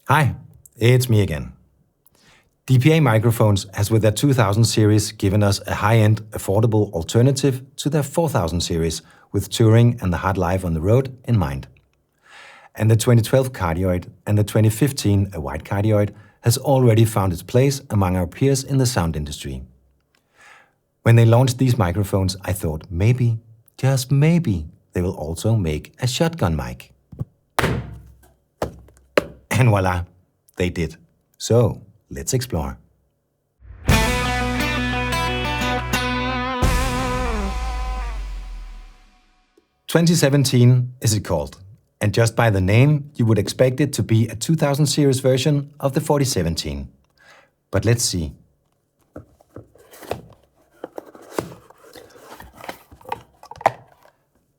Hi, it's me again. DPA microphones has with their 2000 series given us a high-end, affordable alternative to their 4000 series with touring and the hard life on the road in mind. And the 2012 cardioid and the 2015 a wide cardioid has already found its place among our peers in the sound industry. When they launched these microphones, I thought maybe, just maybe, they will also make a shotgun mic. And voila, they did. So, let's explore. "2017" is it called, and just by the name you would expect it to be a 2000 series version of the 4017. But let's see.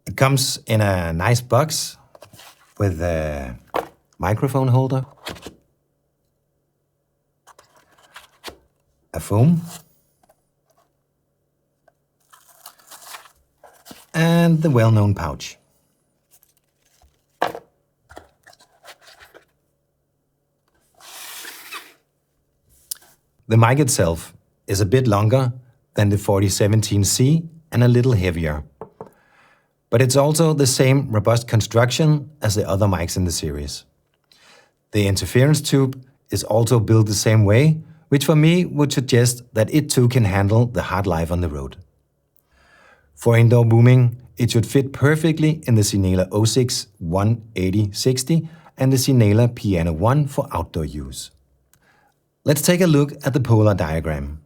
It comes in a nice box with a microphone holder, a foam, and the well-known pouch. The mic itself is a bit longer than the 4017C and a little heavier. But it's also the same robust construction as the other mics in the series. The interference tube is also built the same way, which for me would suggest that it too can handle the hard life on the road. For indoor booming, it should fit perfectly in the Sinela 06 180/60 and the Sinela Piano 1 for outdoor use. Let's take a look at the polar diagram.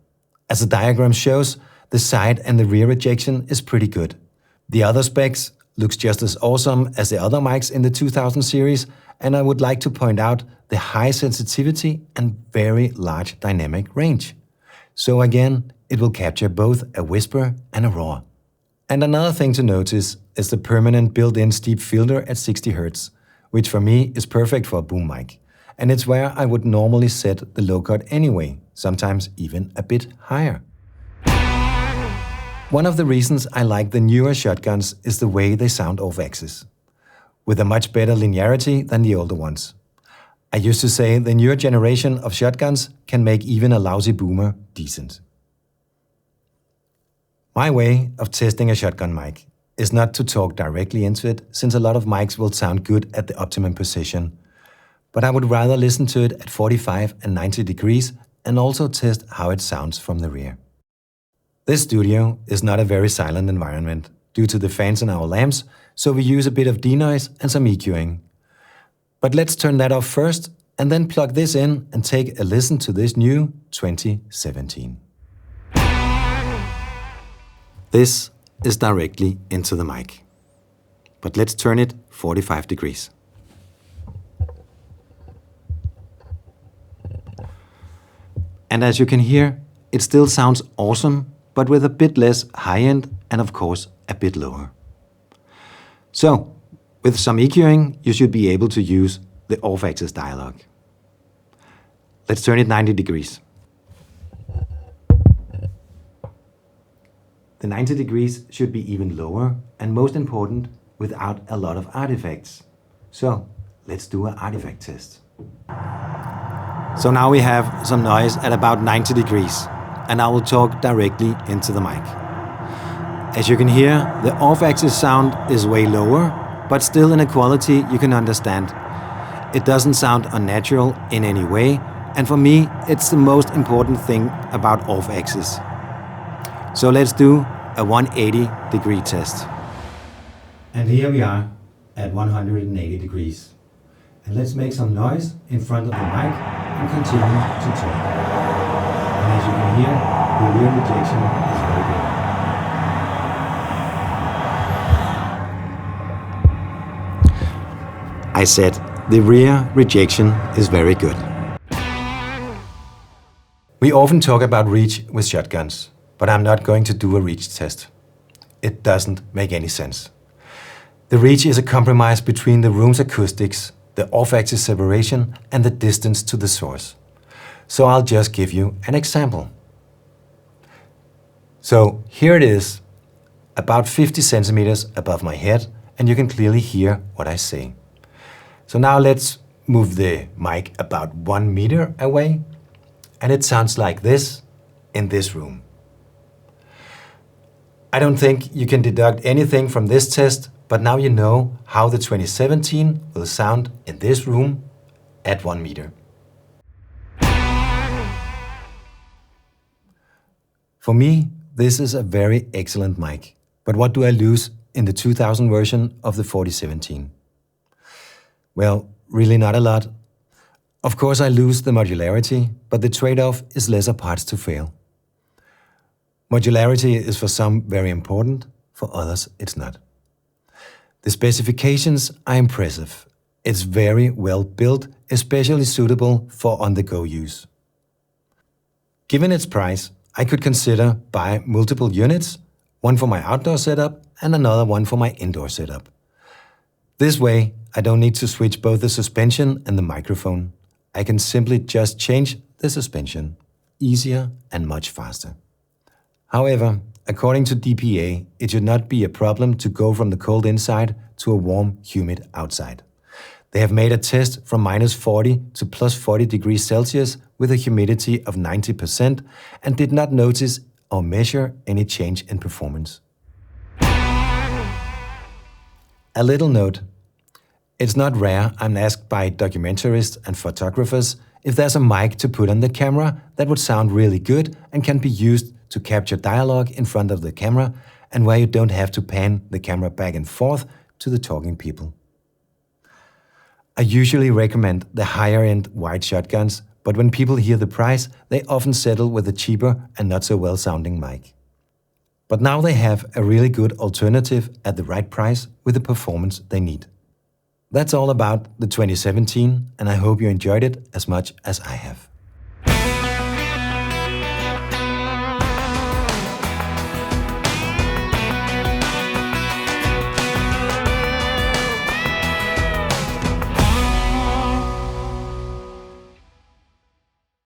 As the diagram shows, the side and the rear rejection is pretty good. The other specs looks just as awesome as the other mics in the 2000 series, and I would like to point out the high sensitivity and very large dynamic range. So again, it will capture both a whisper and a roar. And another thing to notice is the permanent built-in steep filter at 60 Hz, which for me is perfect for a boom mic. And it's where I would normally set the low cut anyway, sometimes even a bit higher. One of the reasons I like the newer shotguns is the way they sound off-axis, with a much better linearity than the older ones. I used to say the newer generation of shotguns can make even a lousy boomer decent. My way of testing a shotgun mic is not to talk directly into it, since a lot of mics will sound good at the optimum position, but I would rather listen to it at 45 and 90 degrees and also test how it sounds from the rear. This studio is not a very silent environment due to the fans in our lamps, so we use a bit of denoise and some EQing. But let's turn that off first and then plug this in and take a listen to this new 2017. This is directly into the mic. But let's turn it 45 degrees. And as you can hear, it still sounds awesome, but with a bit less high-end and of course a bit lower. So, with some EQing, you should be able to use the off-axis dialogue. Let's turn it 90 degrees. The 90 degrees should be even lower and most important, without a lot of artifacts. So, let's do an artifact test. So now we have some noise at about 90 degrees, and I will talk directly into the mic. As you can hear, the off-axis sound is way lower, but still in a quality you can understand. It doesn't sound unnatural in any way, and for me, it's the most important thing about off-axis. So let's do a 180-degree test. And here we are at 180 degrees. And let's make some noise in front of the mic and continue to talk. And as you can hear, the rear rejection is very good. I said the rear rejection is very good. We often talk about reach with shotguns, but I'm not going to do a reach test. It doesn't make any sense. The reach is a compromise between the room's acoustics, the off-axis separation, and the distance to the source. So I'll just give you an example. So here it is, about 50 centimeters above my head, and you can clearly hear what I say. So now let's move the mic about 1 meter away, and it sounds like this in this room. I don't think you can deduct anything from this test, but now you know how the 2017 will sound in this room at 1 meter. For me, this is a very excellent mic, but what do I lose in the 2000 version of the 4017? Well, really not a lot. Of course I lose the modularity, but the trade-off is lesser parts to fail. Modularity is for some very important, for others it's not. The specifications are impressive. It's very well built, especially suitable for on-the-go use. Given its price, I could consider buy multiple units, one for my outdoor setup and another one for my indoor setup. This way, I don't need to switch both the suspension and the microphone. I can simply just change the suspension. Easier and much faster. However, according to DPA, it should not be a problem to go from the cold inside to a warm, humid outside. They have made a test from -40 to +40 degrees Celsius with a humidity of 90% and did not notice or measure any change in performance. A little note. It's not rare I'm asked by documentarists and photographers if there's a mic to put on the camera that would sound really good and can be used to capture dialogue in front of the camera and where you don't have to pan the camera back and forth to the talking people. I usually recommend the higher-end wide shotguns, but when people hear the price, they often settle with a cheaper and not so well-sounding mic. But now they have a really good alternative at the right price with the performance they need. That's all about the 2017, and I hope you enjoyed it as much as I have.